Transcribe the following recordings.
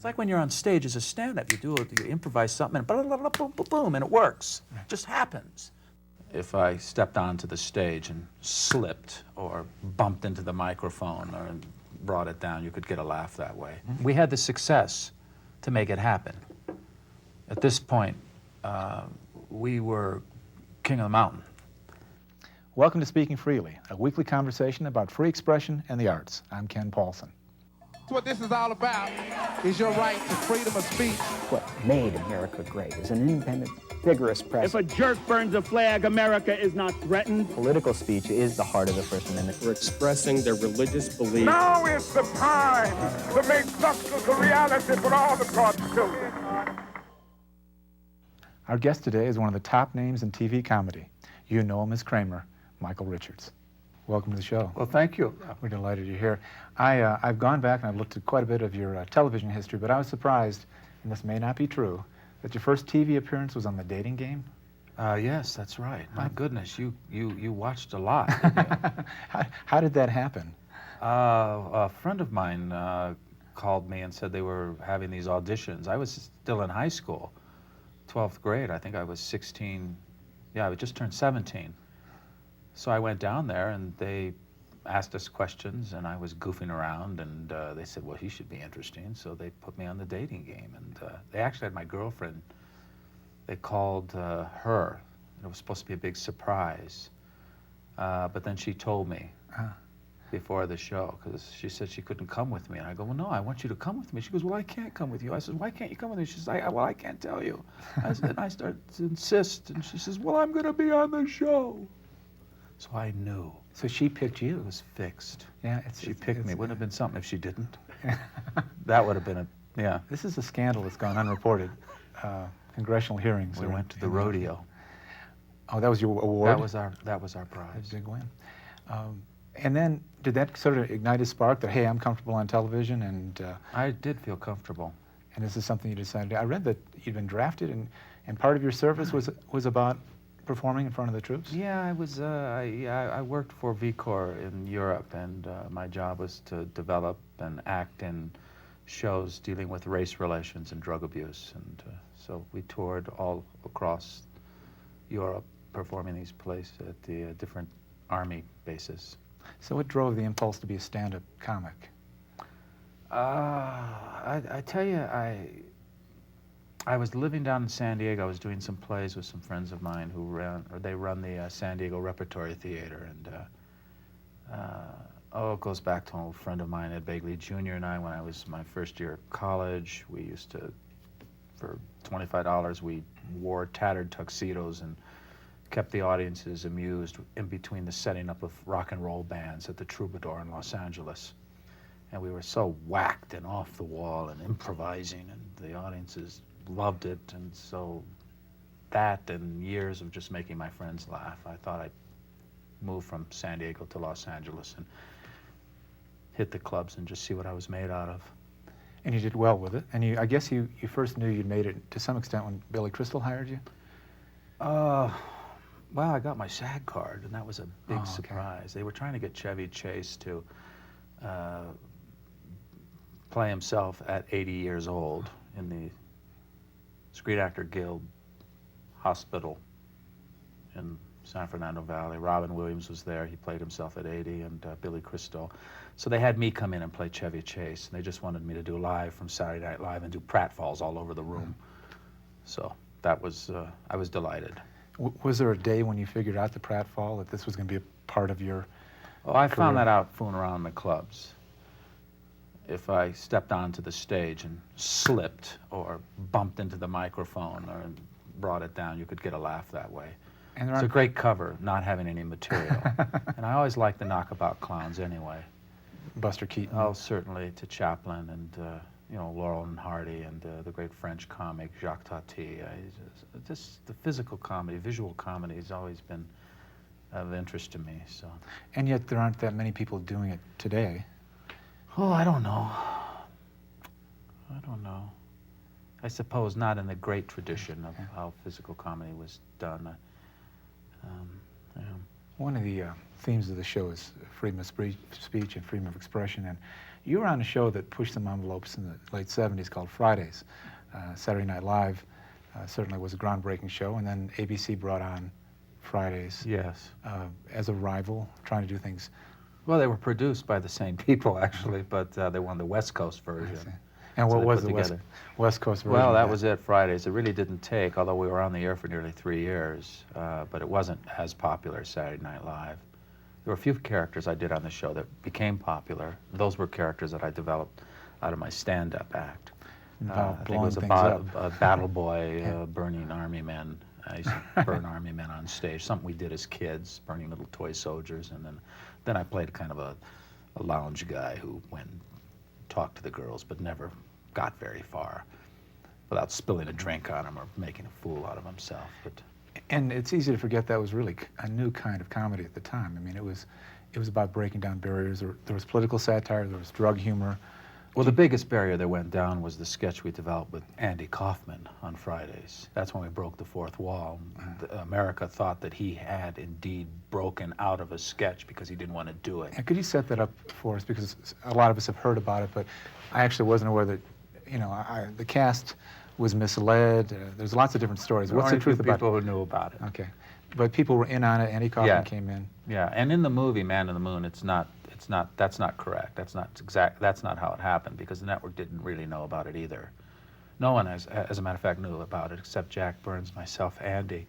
It's like when you're on stage as a stand-up, you improvise something, and boom, boom, boom, boom, and it works. It just happens. If I stepped onto the stage and slipped or bumped into the microphone or brought it down, you could get a laugh that way. We had the success to make it happen. At this point, we were king of the mountain. Welcome to Speaking Freely, a weekly conversation about free expression and the arts. I'm Ken Paulson. What this is all about is your right to freedom of speech. What made America great is an independent, vigorous press. If a jerk burns a flag, America is not threatened. Political speech is the heart of the First Amendment. For expressing their religious beliefs. Now is the time to make substance a reality for all of God's children. Our guest today is one of the top names in TV comedy. You know him as Kramer, Michael Richards. Welcome to the show. Well, thank you. We're delighted you're here. I've gone back and I've looked at quite a bit of your television history, but I was surprised, and this may not be true, that your first TV appearance was on The Dating Game. Yes, that's right. My goodness, you watched a lot. How did that happen? A friend of mine called me and said they were having these auditions. I was still in high school, 12th grade. I think I was 16. Yeah, I just turned 17. So I went down there and they asked us questions and I was goofing around and they said, well, he should be interesting. So they put me on The Dating Game and they actually had my girlfriend. They called her. It was supposed to be a big surprise. But then she told me before the show because she said she couldn't come with me. And I go, well, no, I want you to come with me. She goes, well, I can't come with you. I said, why can't you come with me? She says, well, I can't tell you. And I started to insist and she says, well, I'm going to be on the show. So I knew. So she picked you. It was fixed. Yeah, she picked me. It wouldn't have been something if she didn't. That would have been yeah. This is a scandal that's gone unreported. Congressional hearings. We went to the rodeo. Oh, that was your award? That was our prize. A big win. And then, did that sort of ignite a spark that, hey, I'm comfortable on television? And I did feel comfortable. And this is something you decided to do. I read that you'd been drafted, and part of your service was about performing in front of the troops? Yeah, I worked for V Corps in Europe, and my job was to develop and act in shows dealing with race relations and drug abuse. And so we toured all across Europe, performing these plays at the different Army bases. So what drove the impulse to be a stand-up comic? I tell you, I was living down in San Diego. I was doing some plays with some friends of mine who run the San Diego Repertory Theater, and it goes back to an old friend of mine, Ed Begley Jr. and I, when I was my first year of college. We used to, for $25, we wore tattered tuxedos and kept the audiences amused in between the setting up of rock and roll bands at the Troubadour in Los Angeles. And we were so whacked and off the wall and improvising, and the audiences loved it. And so that and years of just making my friends laugh, I thought I'd move from San Diego to Los Angeles and hit the clubs and just see what I was made out of. And you did well with it. And I guess you first knew you'd made it to some extent when Billy Crystal hired you? Well, I got my SAG card, and that was a big surprise. Okay. They were trying to get Chevy Chase to play himself at 80 years old in the Screen Actor Guild Hospital in San Fernando Valley. Robin Williams was there. He played himself at 80, and Billy Crystal. So they had me come in and play Chevy Chase, and they just wanted me to do live from Saturday Night Live and do pratfalls all over the room. So that was, I was delighted. Was there a day when you figured out the pratfall, that this was going to be a part of your I career? found that out fooling around in the clubs. If I stepped onto the stage and slipped or bumped into the microphone or brought it down, you could get a laugh that way. And It's a great cover, not having any material. And I always liked the knockabout clowns anyway. Buster Keaton. Oh, certainly, to Chaplin and Laurel and Hardy and the great French comic Jacques Tati. Just the physical comedy, visual comedy has always been of interest to me. So. And yet there aren't that many people doing it today. Oh, I don't know. I suppose not in the great tradition of how physical comedy was done. One of the themes of the show is freedom of speech and freedom of expression. And you were on a show that pushed some envelopes in the late 70s called Fridays. Saturday Night Live certainly was a groundbreaking show, and then ABC brought on Fridays Yes. as a rival, trying to do things. Well, they were produced by the same people, actually, but they won the West Coast version. And So what they was put the together. West Coast version? Well, of that was it, Fridays. It really didn't take, although we were on the air for nearly 3 years, but it wasn't as popular as Saturday Night Live. There were a few characters I did on the show that became popular. Those were characters that I developed out of my stand-up act. I think it was a battle boy burning army men. I used to burn army men on stage, something we did as kids, burning little toy soldiers, and then I played kind of a lounge guy who went and talked to the girls, but never got very far without spilling a drink on him or making a fool out of himself. But And it's easy to forget that was really a new kind of comedy at the time. I mean, it was about breaking down barriers. There was political satire, there was drug humor. well, the biggest barrier that went down was the sketch we developed with Andy Kaufman on Fridays. That's when we broke the fourth wall. America thought that he had indeed broken out of a sketch because he didn't want to do it. And could you set that up for us? Because a lot of us have heard about it, but I actually wasn't aware that, you know, the cast was misled. There's lots of different stories. There What's the aren't truth about it? people who knew about it. Okay. But people were in on it. Andy Kaufman Yeah. came in. Yeah, and in the movie Man in the Moon, that's not correct. That's not how it happened, because the network didn't really know about it either. No one, as a matter of fact, knew about it except Jack Burns, myself, Andy,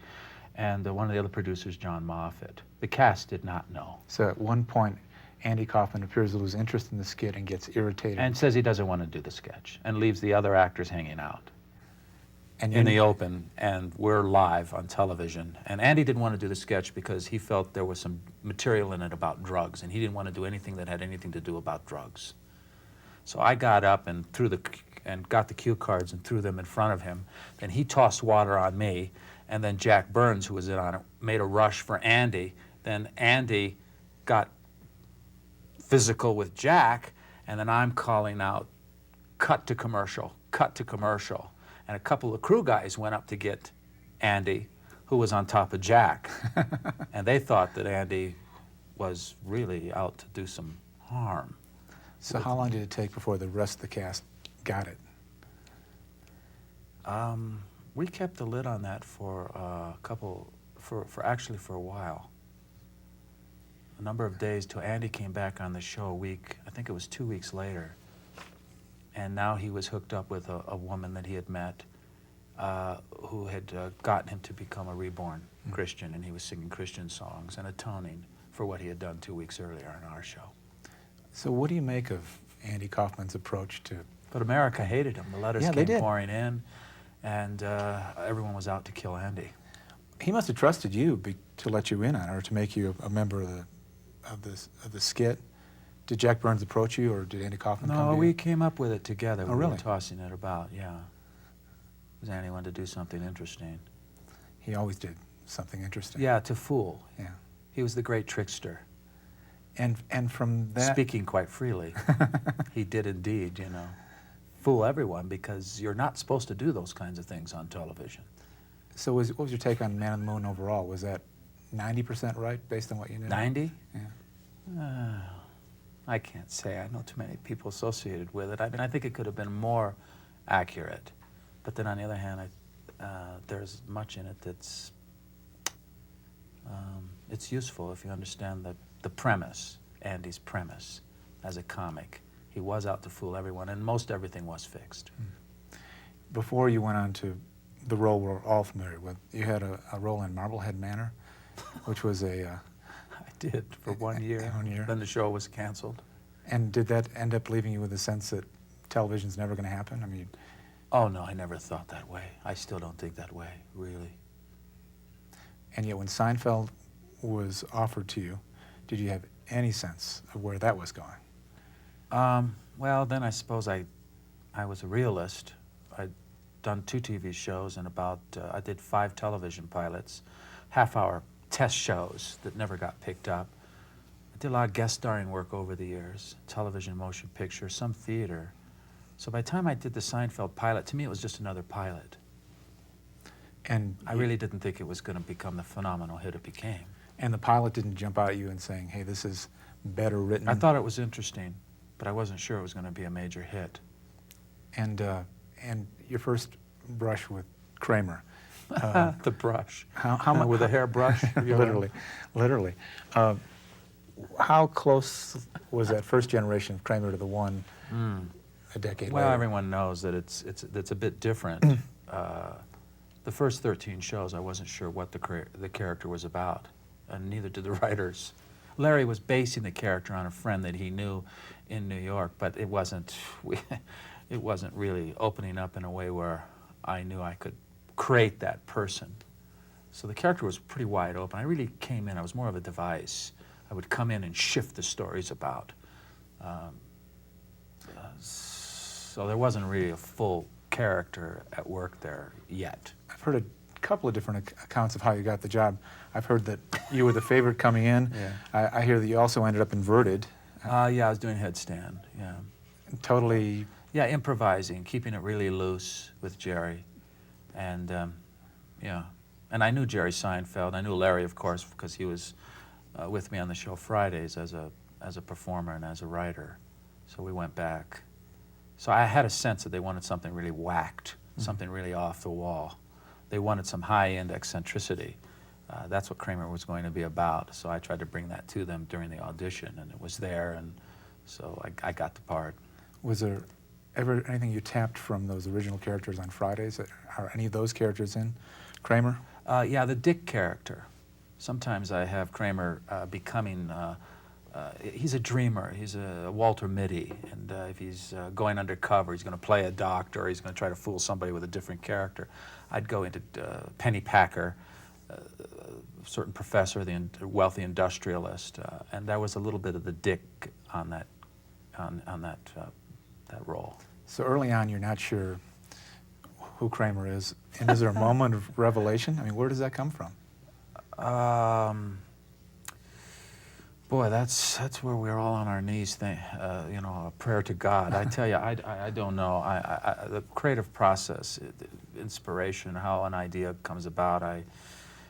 and one of the other producers, John Moffat. The cast did not know. So at one point, Andy Kaufman appears to lose interest in the skit and gets irritated. And says he doesn't want to do the sketch, and leaves the other actors hanging out And in the open, and we're live on television. And Andy didn't want to do the sketch because he felt there was some material in it about drugs, and he didn't want to do anything that had anything to do about drugs. So I got up and got the cue cards and threw them in front of him. Then he tossed water on me, and then Jack Burns, who was in on it, made a rush for Andy. Then Andy got physical with Jack, and then I'm calling out, cut to commercial, cut to commercial. And a couple of crew guys went up to get Andy, who was on top of Jack. And they thought that Andy was really out to do some harm. So how long did it take before the rest of the cast got it? We kept the lid on that for actually for a while. A number of days till Andy came back on the show a week, I think it was 2 weeks later. And now he was hooked up with a woman that he had met who had gotten him to become a reborn Christian, and he was singing Christian songs and atoning for what he had done 2 weeks earlier on our show. So what do you make of Andy Kaufman's approach to... But America hated him. The letters Yeah, they came did. pouring in, and everyone was out to kill Andy. He must have trusted you to let you in on it, or to make you a member of the skit. Did Jack Burns approach you, or did Andy Kaufman come to No, you? we came up with it together. Oh, We really? were tossing it about, yeah. Because Andy wanted to do something interesting. He always did something interesting. Yeah, to fool. Yeah. He was the great trickster. And from that... Speaking quite freely, he did indeed, you know, fool everyone, because you're not supposed to do those kinds of things on television. So what was your take on Man on the Moon overall? Was that 90% right, based on what you knew? 90? Yeah. I can't say. I know too many people associated with it. I mean, I think it could have been more accurate. But then on the other hand, there's much in it that's it's useful if you understand the premise, Andy's premise as a comic. He was out to fool everyone, and most everything was fixed. Before you went on to the role we're all familiar with, you had a role in Marblehead Manor, which was a... I did for 1 year. 1 year. Then the show was canceled. And did that end up leaving you with a sense that television's never going to happen? I mean... Oh, no, I never thought that way. I still don't think that way, really. And yet when Seinfeld was offered to you, did you have any sense of where that was going? Well, then I suppose I was a realist. I'd done 2 TV shows and I did 5 television pilots, half-hour test shows that never got picked up. I did a lot of guest starring work over the years, television, motion picture, some theater. So by the time I did the Seinfeld pilot, to me it was just another pilot. And I really didn't think it was going to become the phenomenal hit it became. And the pilot didn't jump out at you and saying, hey, this is better written. I thought it was interesting, but I wasn't sure it was going to be a major hit. And your first brush with Kramer. The brush. How much with a hairbrush? literally. How close was that first generation of Kramer to the one a decade Well, later? everyone knows that it's a bit different. The first 13 shows, I wasn't sure what the character was about, and neither did the writers. Larry was basing the character on a friend that he knew in New York, but it wasn't really opening up in a way where I knew I could create that person. So the character was pretty wide open. I really came in, I was more of a device. I would come in and shift the stories about. So there wasn't really a full character at work there yet. I've heard a couple of different accounts of how you got the job. I've heard that you were the favorite coming in. Yeah. I hear that you also ended up inverted. Yeah, I was doing headstand, yeah. Totally. Yeah, improvising, keeping it really loose with Jerry. And yeah, and I knew Jerry Seinfeld. I knew Larry, of course, because he was with me on the show Fridays as a performer and as a writer. So we went back. So I had a sense that they wanted something really whacked, something really off the wall. They wanted some high-end eccentricity. That's what Kramer was going to be about. So I tried to bring that to them during the audition, and it was there, and so I got the part. Was there ever anything you tapped from those original characters on Fridays? Are any of those characters in Kramer? Yeah, the Dick character. Sometimes I have Kramer becoming, he's a dreamer, he's a Walter Mitty, and if he's going undercover, he's going to play a doctor, or he's going to try to fool somebody with a different character. I'd go into Penny Packer, a certain professor, the wealthy industrialist, and there was a little bit of the Dick on that, that role. So early on, you're not sure who Kramer is, and is there a moment of revelation? I mean, where does that come from? Boy, that's where we're all on our knees, you know, a prayer to God. I tell you, I don't know. The creative process, inspiration, how an idea comes about,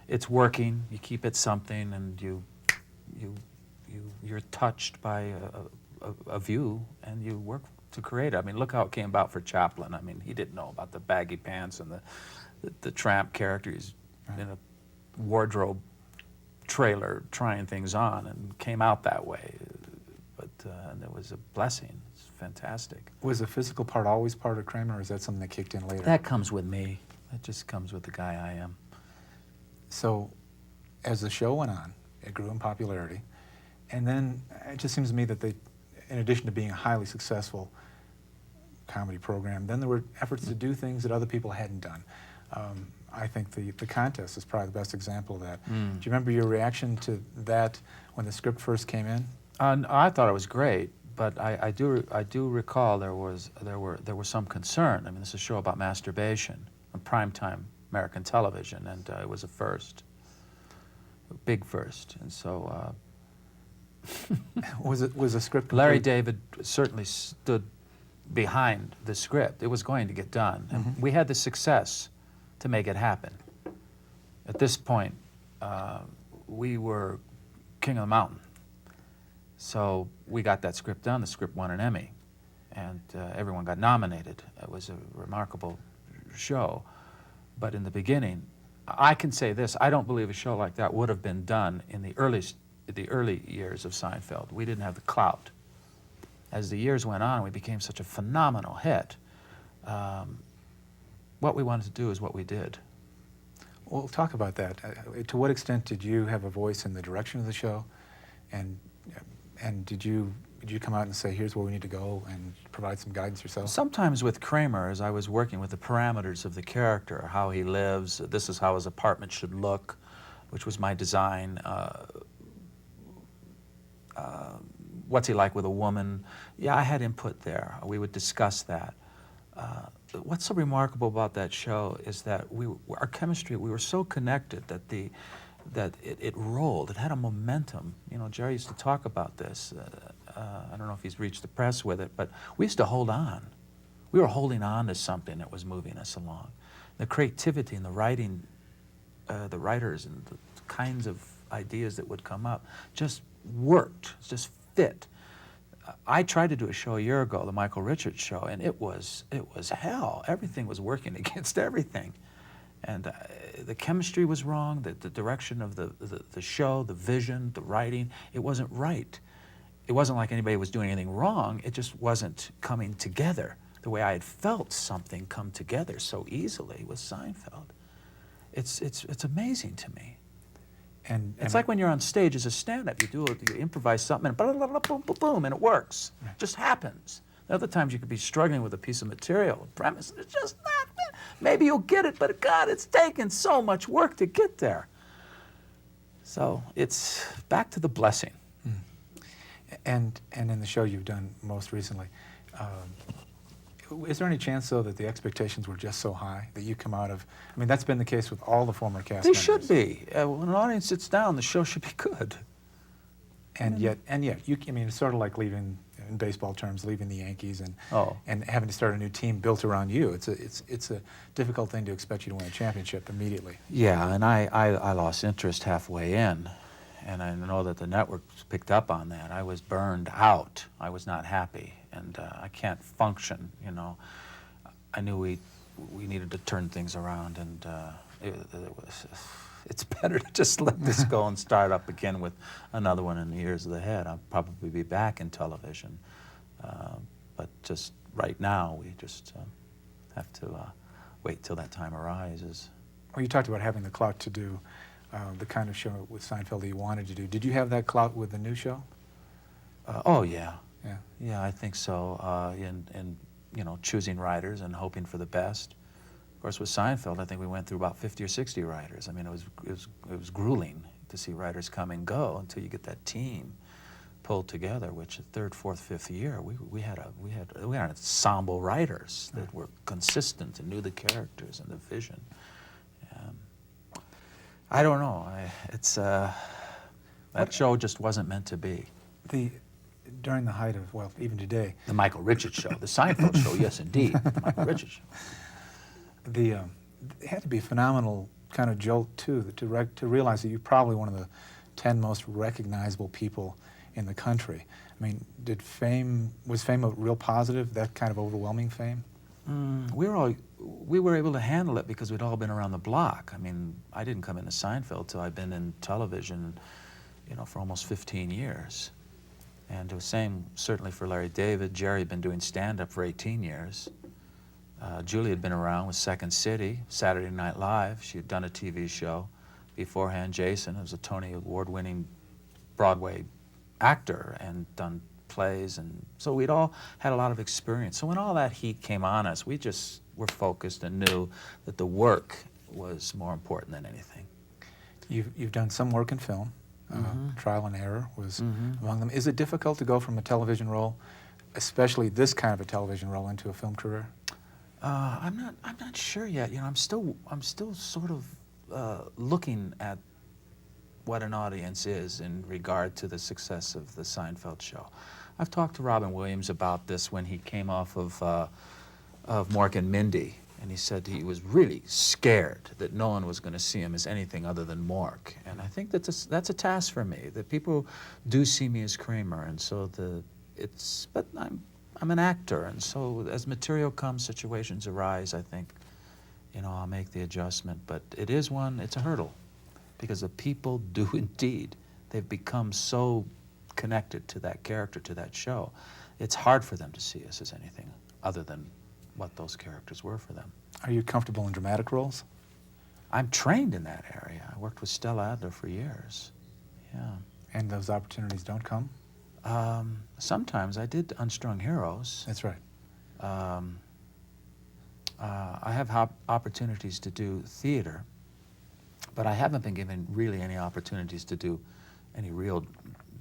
it's working. You keep it something, and you're touched by a view, and you work to create it. I mean, look how it came about for Chaplin. I mean, he didn't know about the baggy pants and the tramp character. He's in a wardrobe trailer trying things on, and came out that way. But and it was a blessing. It's fantastic. Was the physical part always part of Kramer, or is that something that kicked in later? That comes with me. That just comes with the guy I am. So, as the show went on, it grew in popularity, and then it just seems to me that they, in addition to being a highly successful comedy program, then there were efforts to do things that other people hadn't done. I think the contest is probably the best example of that. Do you remember your reaction to that when the script first came in? I thought it was great, but I do recall there was some concern. I mean, this is a show about masturbation on primetime American television, and it was a first, a big first, and so. Was the script complete? Larry David certainly stood behind the script. It was going to get done, and we had the success to make it happen. At this point, we were king of the mountain. So we got that script done. The script won an Emmy, and everyone got nominated. It was a remarkable show. But in the beginning, I can say this, I don't believe a show like that would have been done in the early years of Seinfeld. We didn't have the clout. As the years went on, we became such a phenomenal hit. What we wanted to do is what we did. Well, talk about that. To what extent did you have a voice in the direction of the show, and did you come out and say, here's where we need to go, and provide some guidance yourself? Sometimes with Kramer, as I was working with the parameters of the character, how he lives, this is how his apartment should look, which was my design. What's he like with a woman? Yeah, I had input there. We would discuss that. What's so remarkable about that show is that our chemistry, we were so connected that it rolled. It had a momentum. You know, Jerry used to talk about this. I don't know if he's reached the press with it, but we used to hold on. We were holding on to something that was moving us along. The creativity and the writing, the writers and the kinds of ideas that would come up just worked, just fit. I tried to do a show a year ago, the Michael Richards show, and it was hell. Everything was working against everything. And the chemistry was wrong, the direction of the show, the vision, the writing, it wasn't right. It wasn't like anybody was doing anything wrong, it just wasn't coming together the way I had felt something come together so easily with Seinfeld. It's amazing to me. And It's like when you're on stage as a stand-up, you improvise something, and boom, boom, boom, boom, and it works. It just happens. The other times you could be struggling with a piece of material, a premise, it's just not. Maybe you'll get it, but God, it's taken so much work to get there. So it's back to the blessing. And in the show you've done most recently, is there any chance, though, that the expectations were just so high that you come out of... I mean, that's been the case with all the former cast They members. should be. When an audience sits down, the show should be good. And yet, I mean, it's sort of like leaving, in baseball terms, leaving the Yankees and having to start a new team built around you. It's a difficult thing to expect you to win a championship immediately. Yeah, and I lost interest halfway in, and I know that the network picked up on that. I was burned out. I was not happy, and I can't function, you know. I knew we needed to turn things around, and it's better to just let this go and start up again with another one in the years ahead. I'll probably be back in television, but just right now we just have to wait till that time arises. Well, you talked about having the clout to do the kind of show with Seinfeld that you wanted to do. Did you have that clout with the new show? Oh yeah, Yeah. yeah, I think so. In you know, choosing writers and hoping for the best. Of course, with Seinfeld, I think we went through about 50 or 60 writers. I mean, it was grueling to see writers come and go until you get that team pulled together. Which the third, fourth, fifth year, we had an ensemble writers that were consistent and knew the characters and the vision. I don't know. That show just wasn't meant to be. During the height of, well, even today, The Michael Richards show, the Seinfeld show, yes indeed, the Michael Richards show. it had to be a phenomenal kind of jolt too to realize that you're probably one of the 10 most recognizable people in the country. I mean, was fame a real positive? That kind of overwhelming fame? We were able to handle it because we'd all been around the block. I mean, I didn't come into Seinfeld till I'd been in television, you know, for almost 15 years. And it was same certainly for Larry David. Jerry had been doing stand-up for 18 years. Julie had been around with Second City, Saturday Night Live. She had done a TV show beforehand. Jason was a Tony Award-winning Broadway actor and done plays, and so we'd all had a lot of experience. So when all that heat came on us, we just were focused and knew that the work was more important than anything. You've done some work in film. Trial and Error was among them. Is it difficult to go from a television role, especially this kind of a television role, into a film career? I'm not sure yet. You know, I'm still sort of looking at what an audience is in regard to the success of the Seinfeld show. I've talked to Robin Williams about this when he came off of Mork and Mindy, and he said he was really scared that no one was going to see him as anything other than Mork. And I think that's a task for me, that people do see me as Kramer, and so but I'm an actor, and so as material comes, situations arise, I think, you know, I'll make the adjustment. But it's a hurdle, because the people do indeed, they've become so connected to that character, to that show. It's hard for them to see us as anything other than what those characters were for them. Are you comfortable in dramatic roles? I'm trained in that area. I worked with Stella Adler for years. Yeah. And those opportunities don't come? Sometimes I did Unstrung Heroes. That's right. I have opportunities to do theater, but I haven't been given really any opportunities to do any real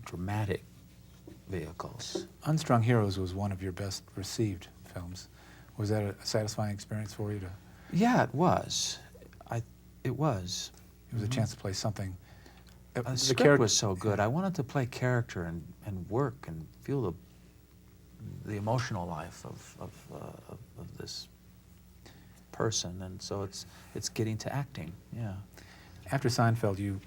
dramatic vehicles. Unstrung Heroes was one of your best received films. Was that a satisfying experience for you? Yeah, it was. It was. It was a chance to play something. The script was so good. I wanted to play character and work and feel the emotional life of this person, and so it's getting to acting. Yeah. After Seinfeld, you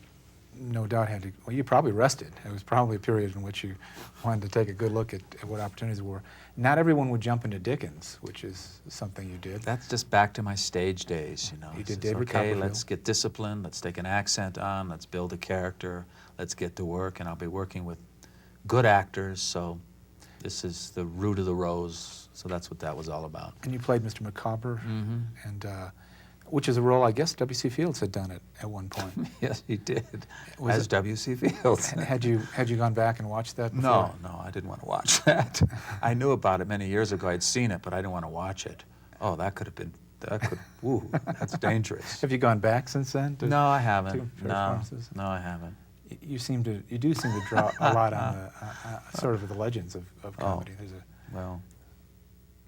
no doubt had to, well, you probably rested. It was probably a period in which you wanted to take a good look at what opportunities were. Not everyone would jump into Dickens, which is something you did. That's just back to my stage days, you know. You It's did just, David okay, Copperfield. let's get disciplined, let's take an accent on, let's build a character, let's get to work, and I'll be working with good actors, so this is the root of the rose, so that's what that was all about. And you played Mr. Micawber, Mm-hmm. and which is a role I guess W.C. Fields had done at one point. Yes, he did, Was as it- W.C. Fields. And had you gone back and watched that before? No, I didn't want to watch that. I knew about it many years ago. I'd seen it, but I didn't want to watch it. Oh, woo, that's dangerous. Have you gone back since then? No, I to haven't. performances? No, I haven't. You do seem to draw a lot on the sort of the legends of comedy. There's a Well,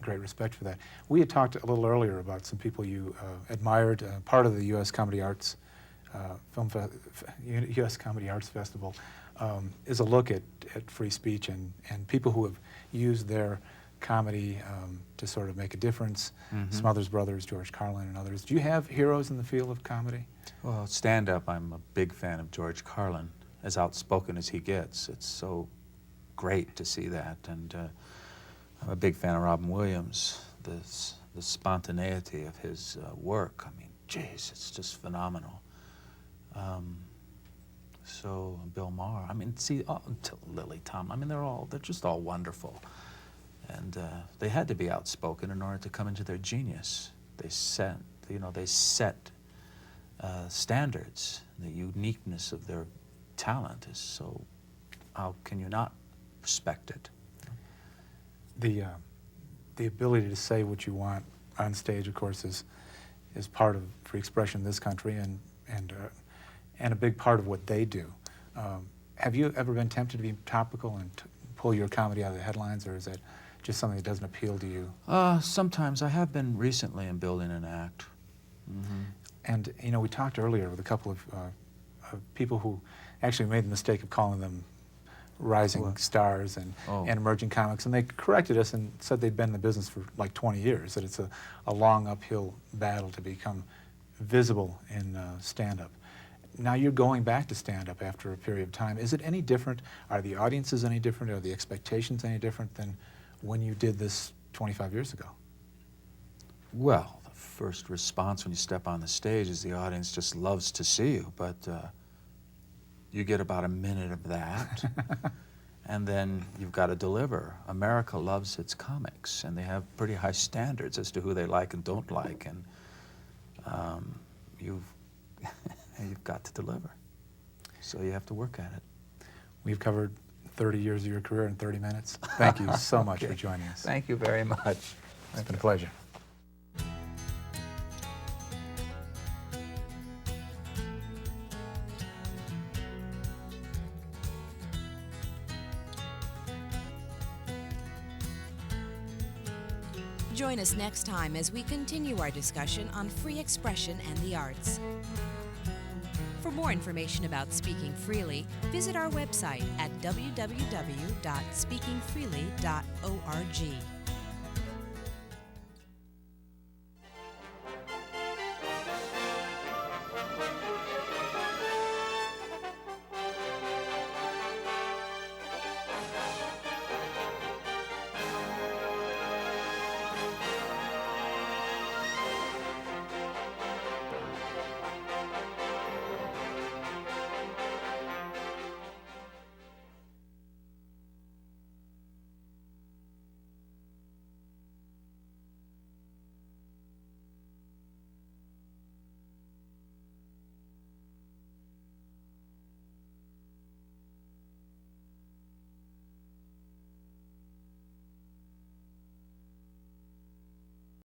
great respect for that. We had talked a little earlier about some people you admired. Part of the U.S. Comedy Arts U.S. Comedy Arts Festival is a look at free speech and people who have used their comedy to sort of make a difference. Smothers Brothers, George Carlin, and others. Do you have heroes in the field of comedy? well, stand-up, I'm a big fan of George Carlin, as outspoken as he gets. It's so great to see that, and I'm a big fan of Robin Williams. The spontaneity of his work, I mean, geez, it's just phenomenal. So Bill Maher, I mean, see, until Lily Tomlin, I mean, they're just all wonderful. And they had to be outspoken in order to come into their genius. They set standards. The uniqueness of their talent is so, how can you not respect it? The ability to say what you want on stage, of course, is part of free expression in this country and a big part of what they do. Have you ever been tempted to be topical and pull your comedy out of the headlines, or is that just something that doesn't appeal to you? Sometimes. I have been recently in building an act. And you know, we talked earlier with a couple of people who actually made the mistake of calling them rising stars and emerging comics, and they corrected us and said they'd been in the business for like 20 years, that it's a long uphill battle to become visible in stand-up. Now you're going back to stand-up after a period of time. Is it any different? Are the audiences any different? Are the expectations any different than when you did this 25 years ago? Well, the first response when you step on the stage is the audience just loves to see you, but you get about a minute of that, and then you've got to deliver. America loves its comics, and they have pretty high standards as to who they like and don't like, and you've got to deliver. So you have to work at it. We've covered 30 years of your career in 30 minutes. Thank you so much for joining us. Thank you very much. It's been a pleasure. Join us next time as we continue our discussion on free expression and the arts. For more information about Speaking Freely, visit our website at www.speakingfreely.org.